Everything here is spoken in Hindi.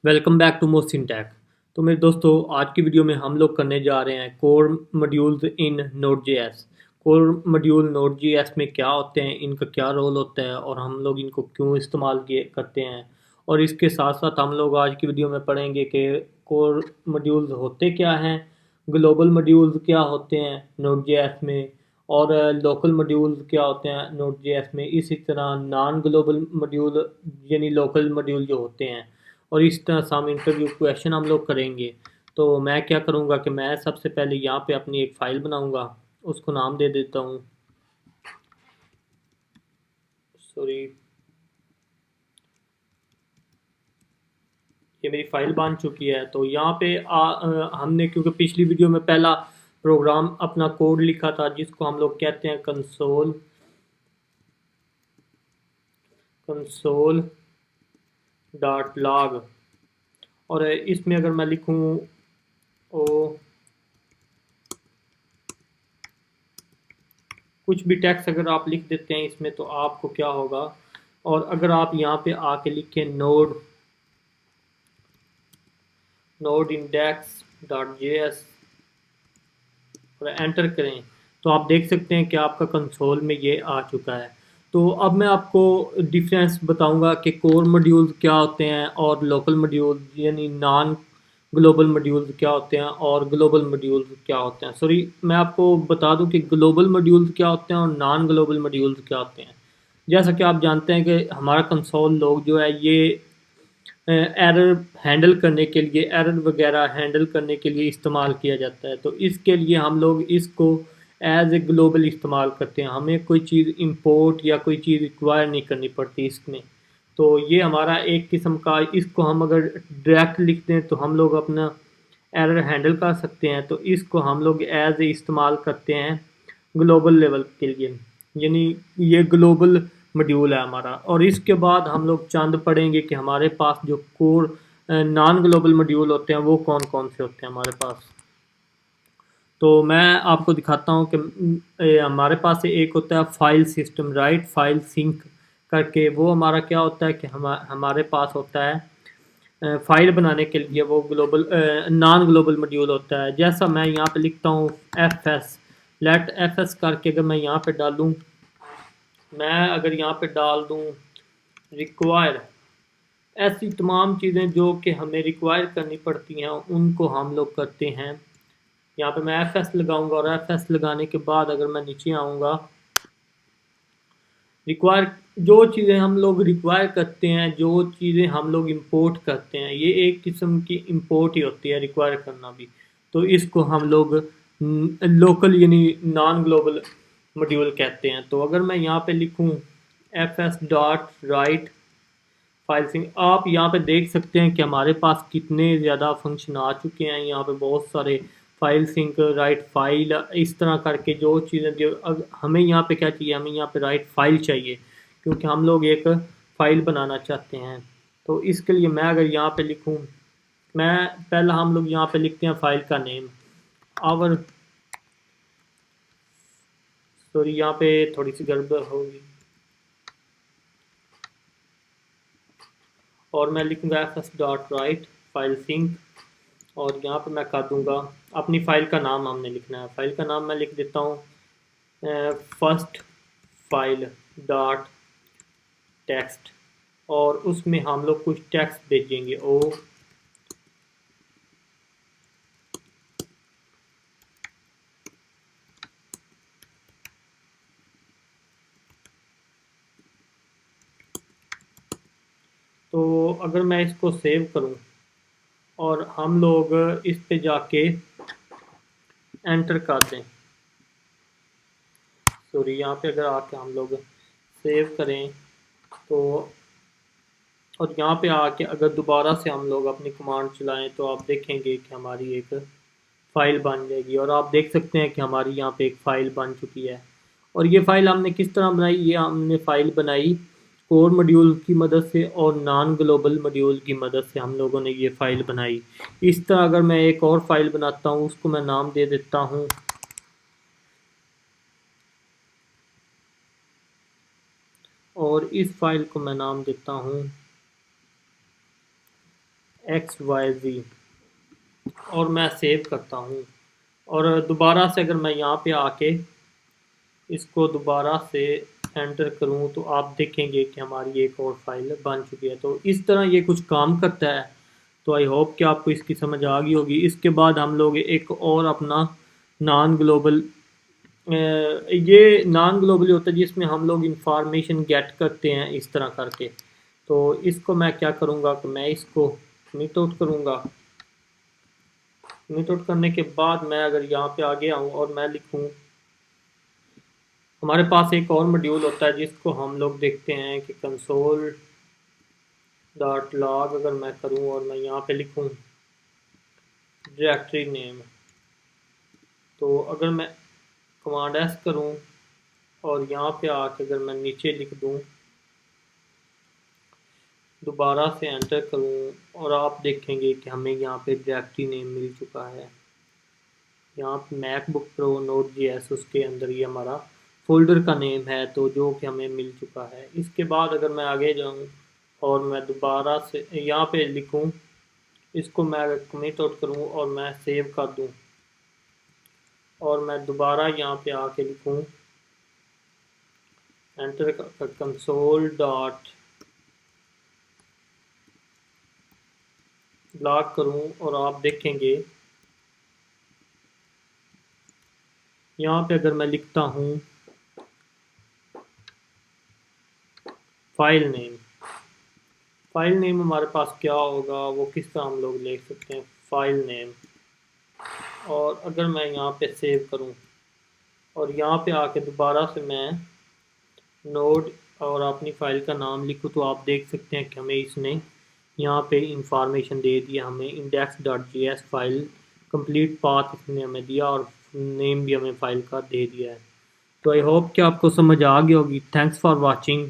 वेलकम बैक टू मोसिन टैक। तो मेरे दोस्तों, आज की वीडियो में हम लोग करने जा रहे हैं कोर मॉड्यूल्स इन नोड जे एस। कोर मॉड्यूल नोड जे एस में क्या होते हैं, इनका क्या रोल होता है और हम लोग इनको क्यों इस्तेमाल किए करते हैं। और इसके साथ साथ हम लोग आज की वीडियो में पढ़ेंगे कि कोर मॉड्यूल्स होते क्या हैं, ग्लोबल मॉड्यूल्स क्या होते हैं नोड जे एस में, और लोकल मॉड्यूल्स क्या होते हैं नोड जे एस में। इसी तरह नॉन ग्लोबल मॉड्यूल यानी लोकल मॉड्यूल जो होते हैं, और इस तरह सम इंटरव्यू क्वेश्चन हम लोग करेंगे। तो मैं क्या करूँगा कि मैं सबसे पहले यहाँ पे अपनी एक फ़ाइल बनाऊँगा, उसको नाम दे देता हूँ, सॉरी, ये मेरी फ़ाइल बन चुकी है। तो यहाँ पे हमने क्योंकि पिछली वीडियो में पहला प्रोग्राम अपना कोड लिखा था जिसको हम लोग कहते हैं कंसोल कंसोल डॉट लॉग। और इसमें अगर मैं लिखूँ ओ कुछ भी टेक्स्ट अगर आप लिख देते हैं इसमें तो आपको क्या होगा। और अगर आप यहाँ पे आके लिखें node index dot J S और एंटर करें, तो आप देख सकते हैं कि आपका कंसोल में ये आ चुका है। तो अब मैं आपको डिफरेंस बताऊंगा कि कोर मॉड्यूल्स क्या होते हैं और लोकल मॉड्यूल यानी नॉन ग्लोबल मॉड्यूल्स क्या होते हैं और ग्लोबल मॉड्यूल्स क्या होते हैं। सॉरी, मैं आपको बता दूं कि ग्लोबल मॉड्यूल्स क्या होते हैं और नॉन ग्लोबल मॉड्यूल्स क्या होते हैं। जैसा कि आप जानते हैं कि हमारा कंसोल लॉग जो है ये एरर हैंडल करने के लिए, एरर वगैरह हैंडल करने के लिए इस्तेमाल किया जाता है। तो इसके लिए हम लोग इसको एज ए ग्लोबल इस्तेमाल करते हैं, हमें कोई चीज़ इंपोर्ट या कोई चीज़ रिक्वायर नहीं करनी पड़ती इसमें। तो ये हमारा एक किस्म का, इसको हम अगर डायरेक्ट लिख दें तो हम लोग अपना एरर हैंडल कर सकते हैं। तो इसको हम लोग एज ए इस्तेमाल करते हैं ग्लोबल लेवल के लिए, यानी ये ग्लोबल मॉड्यूल है हमारा। और इसके बाद हम लोग चंद पढ़ेंगे कि हमारे पास जो कोर नॉन ग्लोबल मॉड्यूल होते हैं वो कौन कौन से होते हैं हमारे पास। तो मैं आपको दिखाता हूँ कि हमारे पास एक होता है file system, right, file sync करके। वो हमारा क्या होता है कि हमारे पास होता है फाइल बनाने के लिए वो ग्लोबल नॉन ग्लोबल मॉड्यूल होता है। जैसा मैं यहाँ पे लिखता हूँ F S, let F S करके अगर मैं यहाँ पे डालूँ, मैं अगर यहाँ पे डाल दूँ रिक्वायर, ऐसी तमाम चीज़ें जो कि हमें रिक्वायर करनी पड़ती हैं उनको हम लोग करते हैं। यहाँ पे मैं एफ एस लगाऊंगा और एफ एस लगाने के बाद अगर मैं नीचे आऊँगा, रिक्वायर, जो चीज़ें हम लोग रिक्वायर करते हैं, जो चीज़ें हम लोग इंपोर्ट करते हैं, ये एक किस्म की इंपोर्ट ही होती है, रिक्वायर करना भी। तो इसको हम लोग लोकल यानी नॉन ग्लोबल मॉड्यूल कहते हैं। तो अगर मैं यहाँ पे लिखूँ F S dot write file sync, आप यहाँ पे देख सकते हैं कि हमारे पास कितने ज़्यादा फंक्शन आ चुके हैं। यहाँ पे बहुत सारे फाइल सिंक, राइट फाइल, इस तरह करके जो चीज़ें जो हमें यहाँ पे क्या चाहिए, हमें यहाँ पे राइट फाइल चाहिए क्योंकि हम लोग एक फ़ाइल बनाना चाहते हैं। तो इसके लिए मैं अगर यहाँ पे लिखूँ, मैं पहला हम लोग यहाँ पे लिखते हैं फाइल का नेम आवर, सॉरी यहाँ पे थोड़ी सी गड़बड़ होगी, और मैं लिखूँगा F S dot write file sync. और यहाँ पे मैं कर दूँगा अपनी फ़ाइल का नाम हमने लिखना है। फ़ाइल का नाम मैं लिख देता हूँ फर्स्ट फाइल डॉट टेक्स्ट, और उसमें हम लोग कुछ टेक्स्ट भेजेंगे ओ। तो अगर मैं इसको सेव करूँ और हम लोग इस पे जाके एंटर कर दें, सॉरी यहाँ पे अगर आके हम लोग सेव करें तो, और यहाँ पे आके अगर दोबारा से हम लोग अपनी कमांड चलाएं तो आप देखेंगे कि हमारी एक फ़ाइल बन जाएगी। और आप देख सकते हैं कि हमारी यहाँ पे एक फ़ाइल बन चुकी है। और ये फ़ाइल हमने किस तरह बनाई, ये हमने फ़ाइल बनाई कोर मॉड्यूल की मदद से और नॉन ग्लोबल मॉड्यूल की मदद से हम लोगों ने ये फ़ाइल बनाई। इस तरह अगर मैं एक और फ़ाइल बनाता हूँ, उसको मैं नाम दे देता हूँ, और इस फाइल को मैं नाम देता हूँ XYZ और मैं सेव करता हूँ। और दोबारा से अगर मैं यहाँ पे आके इसको दोबारा से एंटर करूँ तो आप देखेंगे कि हमारी एक और फाइल बन चुकी है। तो इस तरह ये कुछ काम करता है। तो आई होप कि आपको इसकी समझ आ गई होगी। इसके बाद हम लोग एक और अपना नॉन ग्लोबल ये नॉन ग्लोबली होता है जिसमें हम लोग इंफॉर्मेशन गेट करते हैं इस तरह करके। तो इसको मैं क्या करूँगा कि मैं इसको मिट आउट करूँगा। मिट आउट करने के बाद मैं अगर यहाँ पे आगे आऊँ और मैं लिखूँ, हमारे पास एक और मॉड्यूल होता है जिसको हम लोग देखते हैं कि कंसोल डॉट लॉग अगर मैं करूँ और मैं यहाँ पे लिखूँ डायरेक्टरी नेम, तो अगर मैं कमांड एस करूँ और यहाँ पे आके अगर मैं नीचे लिख दूँ, दोबारा से एंटर करूँ और आप देखेंगे कि हमें यहाँ पे डायरेक्टरी नेम मिल चुका है। यहाँ पे मैकबुक प्रो नोट JS उसके अंदर ये हमारा फोल्डर का नेम है, तो जो कि हमें मिल चुका है। इसके बाद अगर मैं आगे जाऊँ और मैं दोबारा से यहाँ पे लिखूँ, इसको मैं अगर कमिट आउट करूँ और मैं सेव कर दूँ और मैं दोबारा यहाँ पे आके लिखूँ एंटर कंसोल डॉट लॉग करूँ और आप देखेंगे यहाँ पे अगर मैं लिखता हूँ फाइल नेम हमारे पास क्या होगा, वो किस तरह हम लोग लिख सकते हैं फाइल नेम। और अगर मैं यहाँ पे सेव करूँ और यहाँ पे आके दोबारा से मैं नोड और अपनी फ़ाइल का नाम लिखूँ, तो आप देख सकते हैं कि हमें इसने यहाँ पे इंफॉर्मेशन दे दिया। हमें index.js फाइल कंप्लीट पाथ इसने हमें दिया और नेम भी हमें फ़ाइल का दे दिया है। तो आई होप कि आपको समझ आ गई होगी। Thanks for watching.